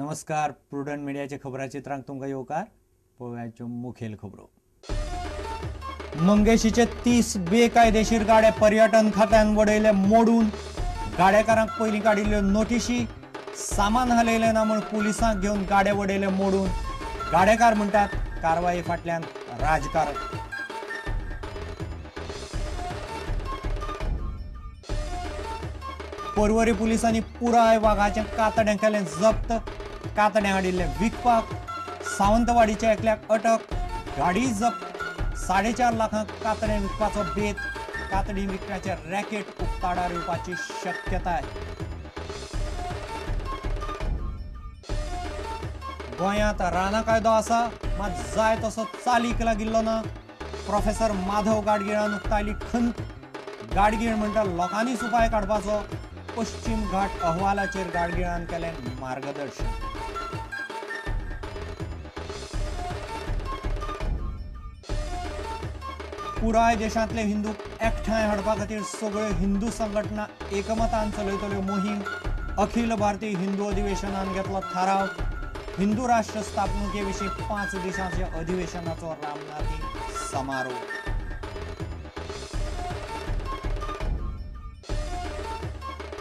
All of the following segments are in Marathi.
नमस्कार, प्रुडंट मीडियाचे खबराचित्रांक तुमकां येवकार. पळोवयाच्यो मुखेल खबरो. मंगेशीचे 30 बेकायदेशीर गाडे पर्यटन खात्यान वडयले मोडून. गाडेकारांक पयलीं काडिल्ल्यो नोटीशी. सामान हालयलें ना म्हूण पुलिसांक घेवन गाडे वडयले मोडून. गाडेकार म्हणटात कारवाई फाटल्यान राजकारण. पर्वरी पुलिसांनी पुराय वाघाचें कातडें केलें जप्त. कातडें हाडिल्लें विकपाक. सावंतवाडीच्या एकल्याक अटक. गाडी जप्त. 4.5 लाखांक कातडें विकपाचो बेत. कातडी विकप्याचे रॅकेट उक्ताडार येवपाची शक्यताय. गोंयांत राना कायदो आसा, मात जाय तसो चालीक लागिल्लो ना. प्रोफेसर माधव गाडगिळान उक्तायली खंत. गाडगीळ म्हणटा लोकांनीच उपाय काडपाचो. पश्चिम घाट अहवालाचेर गाडगिळान केलें मार्गदर्शन. पुराय देशांतले हिंदूक एकठांय हाडपा खातीर सगळ्यो हिंदू संघटना एकमतान चलयतल्यो मोहीम. अखिल भारतीय हिंदू अधिवेशनान घेतलो थाराव. हिंदू राष्ट्र स्थापणुके विशीं 5 दिसांच्या अधिवेशनाचो रामनाथी समारोप.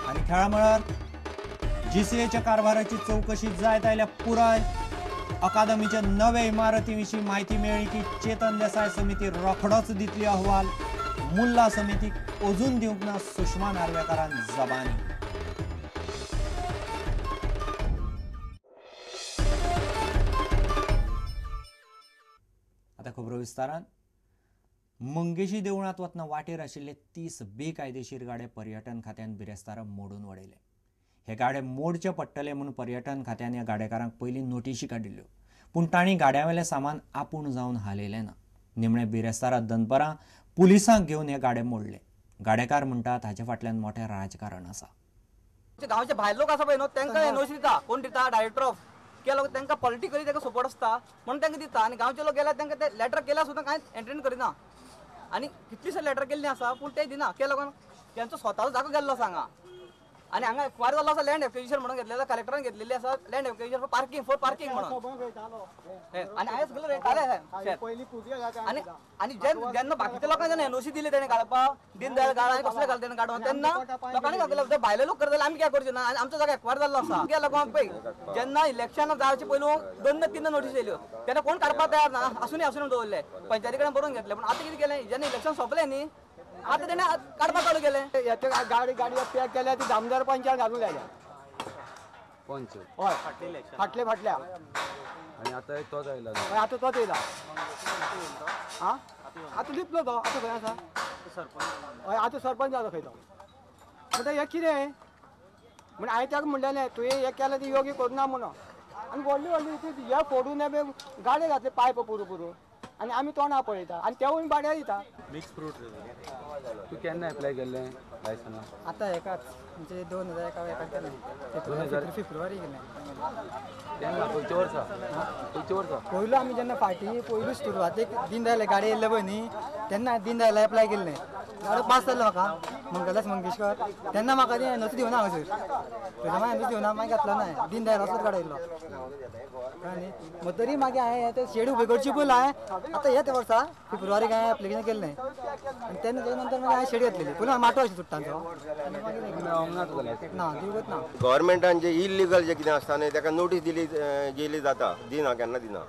आनी खेळा मळार जीसीएच्या कारभाराची चवकशी जायत आयल्या पुराय. अकादमीच्या नव्या इमारती विशीं म्हायती मेळ्ळी की चेतन देसाय समिती रोखडोच दितली अहवाल. मुल्ला समितीक अजून दिवंक ना सुषमा नार्वेकारान जबानी. आता खबरो विस्तारान. मंगेशी देवळांत वतना वाटेर आशिल्ले 30 बेकायदेशीर गाडे पर्यटन खात्यान बिरेस्तारा मोडून वडयले. हे गाडे मोडचे पडटले म्हूण पर्यटन खात्यान ह्या गाडेकारांक पयलीं नोटीशी काडिल्ल्यो, पूण तांणी गाड्यावेलें सामान आपूण जावन हालयलें ना. निमणे बिरेस्तारा दनपरां पुलिसांक घेवन हे गाडे मोडले. गाडेकार म्हणटात हाचे फाटल्यान मोठें राजकारण आसा. गांवचे भायले लोक आसा पळय न्हू तांकां एनओसी दिता. कोण दिता? डायरेक्टर ऑफ के लोक तांकां पॉलिटिकली तांकां सपोर्ट आसता म्हणून तांकां दिता. आनी गांवचे लोक गेल्यार तांकां ते लेटर केल्यार सुद्दां कांय एंटरटेन करिना. आनी कितलींशीं लेटर केल्लीं आसा पूण ते दिना. के लोकांक त्यांचो स्वताचो जागो गेल्लो सांगा. आनी हांगा एक्वायर जाल्लो आसा लँड एक्विजिशन म्हणून घेतलेलो. कलेक्टरान घेतलेली आसा लँड एक्विजिशन फॉर पार्किंग म्हणून. आनी हांवें सगळें रेट आनी जेन्ना बाकीच्या लोकांक जेन्ना एनओसी दिली तेणें काडपाक दीनदयाळ गाड आनी कसले घाल तेणें काडून तेन्ना लोकांनी घातले भायले लोक करतले आमी कित्याक करचे ना. आनी आमचो जागो एक्वायर जाल्लो आसा. त्या लोकांक पळय जेन्ना इलेक्शन जावचे पयलू 2-3 नोटीस येयल्यो तेन्ना कोण काडपाक तयार ना. आसून दवरले पंचायती कडेन बरोवन घेतले. पूण आतां कितें केलें जेन्ना इलेक्शन सोंपलें न्ही आता तेणे काडपाक चालू केलें. गाडी पॅक केल्या ती दामदार पंचायत घालून लायल्या पंच हय फाटल्या आणि आता तोच आयला. आता तोच येयला. हा आता दितलो तो. आता खंय आसा हय आता सरपंच जालो खंय तो. म्हणटा हें कितें म्हण हांवें ताका म्हणलेलें तुवें हें केलें ती योग्य करना म्हणून. आनी व्हडली हे फोडून गाडये घातले पायप पुरू आनी आमी तोंडां पळयता आनी तेवूय भाड्यार दिता. मिक्स फ्रूट तू केन्ना एप्लाय केल्लें लायसन्स? आतां एकाच म्हणजे 2001 केलें फेब्रुवारी केलें. केन्ना खंयच्या वर्सा? पयलू आमी जेन्ना फाटीं पयलू सुरवातेक दीनदयाळ गाडी येयल्ले पळय न्ही तेन्ना दीनदयाळ एप्लाय केल्लें. गाडी पास जाल्लो म्हाका मंगलदास मंगेशकर. तेन्ना म्हाका ती एनओसी दिवना हांगासर. तेन्ना म्हाका एनओसी दिवना मागीर घातलो ना. दीनदयाळ असोच गाडी येयल्लो कळ्ळें. मग तरी मागीर हांवें ते शेड उबे करची पयलीं हांवें आतां ह्याच वर्सा फेब्रुवारीक हांवें एप्लिकेशन केल्लें. आनी तेन्ना तेजे नंतर मागीर हांवें शेड घेतलेली. पयलीं माटो अशें सुट्टांचो ना दिवत ना. गव्हर्मेंटान जे इलिगल जे कितें आसता न्ही ताका नोटीस दिली जाता. दिना केन्ना दिना.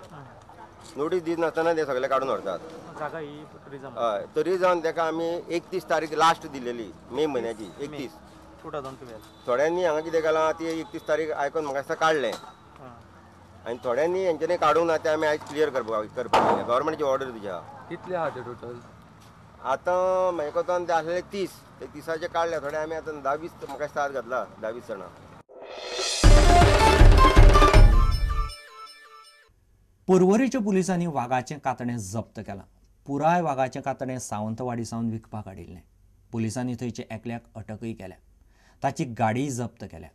नोटीस दिनासतना ते सगळे काडून व्हरतात. हय तरी जावन ताका आमी 31 तारीख लास्ट दिलेली मे म्हयन्याची 31. थोड्यांनी हांगा कितें केलां ती 31 तारीख आयकून म्हाका दिसता काडलें. आनी थोड्यांनी हेंच्यांनी काडूंक ना ते आमी आयज क्लियर करपाक गव्हर्मेंटाची ऑर्डर तुजी आहा. कितले आहा ते टोटल? आतां म्हाजे कोतान ते आसलेले 30 ते 30चे काडले. थोडे आमी आतां 10-20 म्हाका स्टार्ट घातला 10-20 जाणां. पर्वरीच्या पुलिसांनी वाघाचें कातडें जप्त केलां. पुराय वाघाचें कातडें सावंतवाडी सावन विकपाक हाडिल्लें. पुलिसांनी थंयचे एकल्याक अटकय केल्या. ताची गाडीय जप्त केल्या.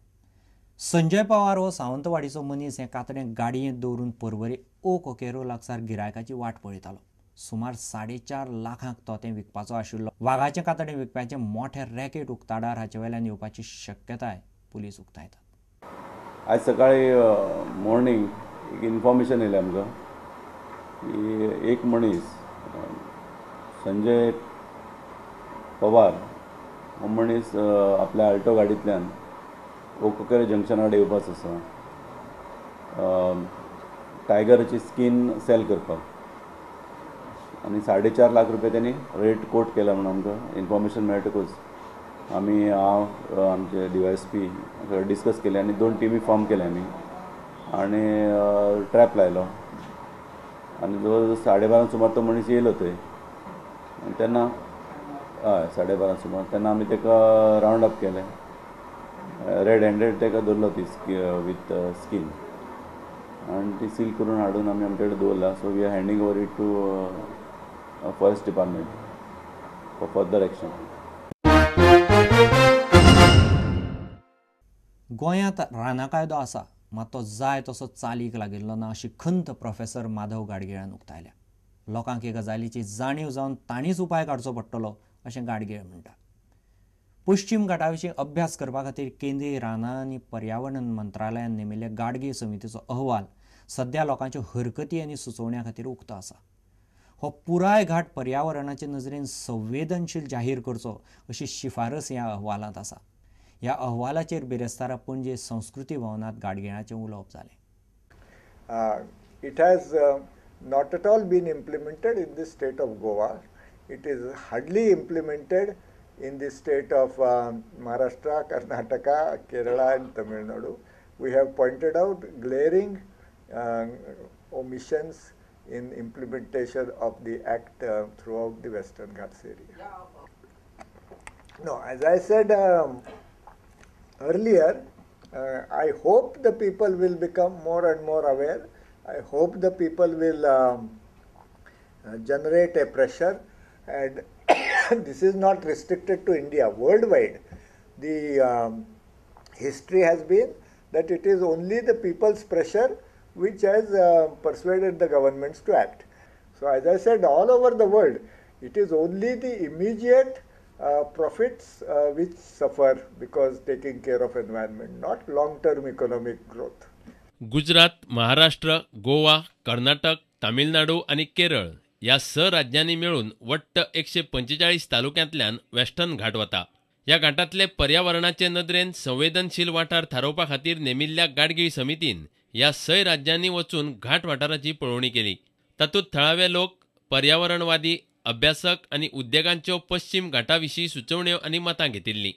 संजय पवार हो सावंतवाडीचो मनीस हें कातडें गाडयेंत दवरून पर्वरी ओक ओकेरो लागसार गिरायकाची वाट पळयतालो. सुमार 4.5 लाखांक तो तें विकपाचो आशिल्लो. वाघाचें कातडें विकप्याचें मोठें रॅकेट उक्ताडार हाचे वेल्यान येवपाची शक्यताय पुलीस उक्तायतात. आज सकाळी मॉर्निंग एक इन्फॉर्मेशन येयलें आमकां की एक मनीस संजय पवार हो मनीस आपल्या आल्टो गाडींतल्यान ओकोकेरे जंक्शना कडेन येवपाचो आसा टायगराची स्कीन सेल करपाक आनी 4.5 लाख रुपया त्यांनी रेट कोट केला म्हणून आमकां इन्फॉर्मेशन मेळटकूच आमी हांव आमचे DYSP डिस्कस केले आनी 2 टिमी फॉर्म केले आमी आनी ट्रॅप लायलो आनी जवळ 12:30 सुमार तो मनीस येयलो थंय आनी तेन्ना हय 12:30 सुमार तेन्ना आमी ताका रावंड अप केलें रेड हँडेड ताका धरलो ती वीथ स्कीन आनी ती सील करून हाडून आमी आमचे कडेन दवरला so we are handing over it to forest department for further action. गोंयांत रानां कायदो आसा मात तो जाय तसो चालीक लागिल्लो ना अशी खंत प्रोफेसर माधव गाडगिळान उक्तायल्या. लोकांक हे गजालीची जाणीव जावन तांणीच उपाय काडचो पडटलो अशें गाडगीळ म्हणटा. पश्चिम घाटा विशीं अभ्यास करपा खातीर केंद्रीय रानां आनी पर्यावरण मंत्रालयान नेमिल्ल्या गाडगीळ समितीचो अहवाल सध्या लोकांच्यो हरकती आनी सुचोवण्या खातीर उक्तो आसा. हो पुराय घाट पर्यावरणाचे नजरेन संवेदनशील जाहीर करचो अशी शिफारस ह्या अहवालांत आसा. ह्या अहवालाचेर बिरेस्तारा पणजे संस्कृती भवनांत गाडगिळाचें उलोवप जालें. It has not at all been implemented in the state of Goa. It is hardly implemented in the state of Maharashtra, Karnataka, Kerala and Tamil Nadu. We have pointed out glaring omissions in implementation of the act throughout the Western Ghats area. No, as I said earlier, I hope the people will become more and more aware. I hope the people will generate a pressure, and this is not restricted to India. Worldwide, the history has been that it is only the people's pressure which has persuaded the governments to act. So as I said, all over the world, it is only the immediate profits which suffer because taking care of environment, not long-term economic growth. Gujarat, Maharashtra, Goa, Karnataka, Tamil Nadu आणि केरळ या स राज्यांनी मिळून वट्ट 145 तालुक्यांतल्यान वेस्टर्न घाट वता. या घाटांतले पर्यावरणाचे नदरेन संवेदनशील वाठार थारोवपा खातीर नेमिल्ल्या गाडगीळ समितीन या 6 राज्यांनी वचून घाट वाठाराची पळोवणी केली. तातूंत थळावे लोक, पर्यावरणवादी, अभ्यासक आनी उद्देगांच्यो पश्चिम घाटाविशीं सुचोवण्यो आनी मतां घेतिल्लीं.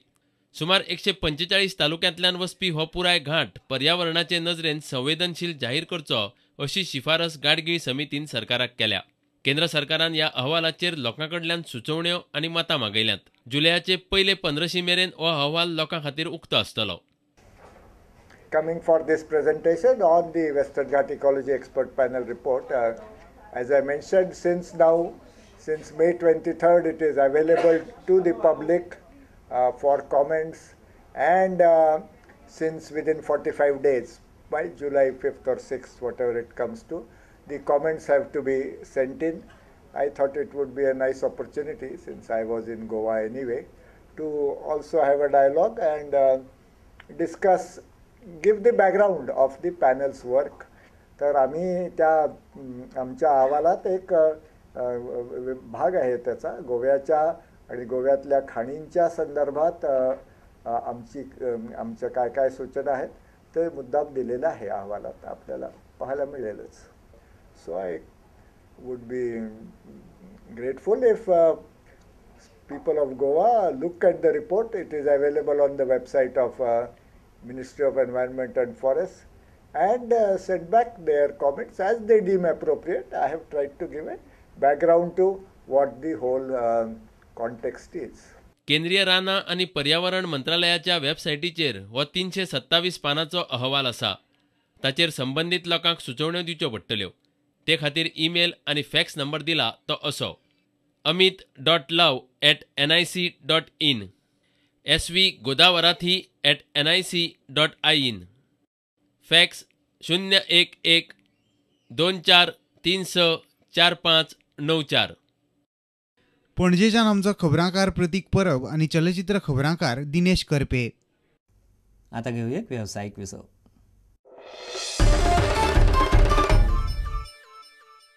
सुमार 145 तालुक्यांतल्यान वचपी हो पुराय घाट पर्यावरणाचे नजरेन संवेदनशील जाहीर करचो अशी शिफारस गाडगीळ समितीन सरकाराक केल्या. केंद्र सरकारान ह्या अहवालाचेर लोकांकडल्यान सुचोवण्यो आनी मतां मागयल्यांत. जुलयाचे पयले 15 मेरेन हो अहवाल लोकां खातीर उक्तो आसतलो. Coming for this presentation on the Western Ghat Ecology Expert Panel report, as I mentioned, since May 23rd, it is available to the public for comments, and since within 45 days, by July 5th or 6th, whatever it comes to, the comments have to be sent in. I thought it would be a nice opportunity, since I was in Goa anyway, to also have a dialogue and discuss, give the background of the panel's work. तर आम्ही त्या आमच्या अहवालात एक भाग आहे त्याचा गोव्याच्या आणि गोव्यातल्या खाणींच्या संदर्भात आमच्या काय काय सूचना आहेत ते मुद्दाम दिलेलं आहे अहवालात, आपल्याला पाहायला मिळेलच. So I would be grateful if people of Goa look at the report. It is available on the website of Ministry of Environment and Forests, and send back their comments as they deem appropriate. I have tried to give a background to what the whole context is. केंद्रीय रानां आनी पर्यावरण मंत्रालयाच्या वेबसायटीचेर हो 327 पानांचो अहवाल आसा. ताचेर संबंधीत लोकांक सुचोवण्यो दिवच्यो पडटल्यो. ते खातीर ईमेल आनी फॅक्स नंबर दिला तो असो: amit.love@nic.in, svgodavarathi@nic.in, फॅक्स 01124364594. पणजेच्यान आमचो खबरांकार प्रतीक परब आनी चलचित्र खबरांकार दिनेश करपे. आता घेऊया एक व्यावसायिक विसव.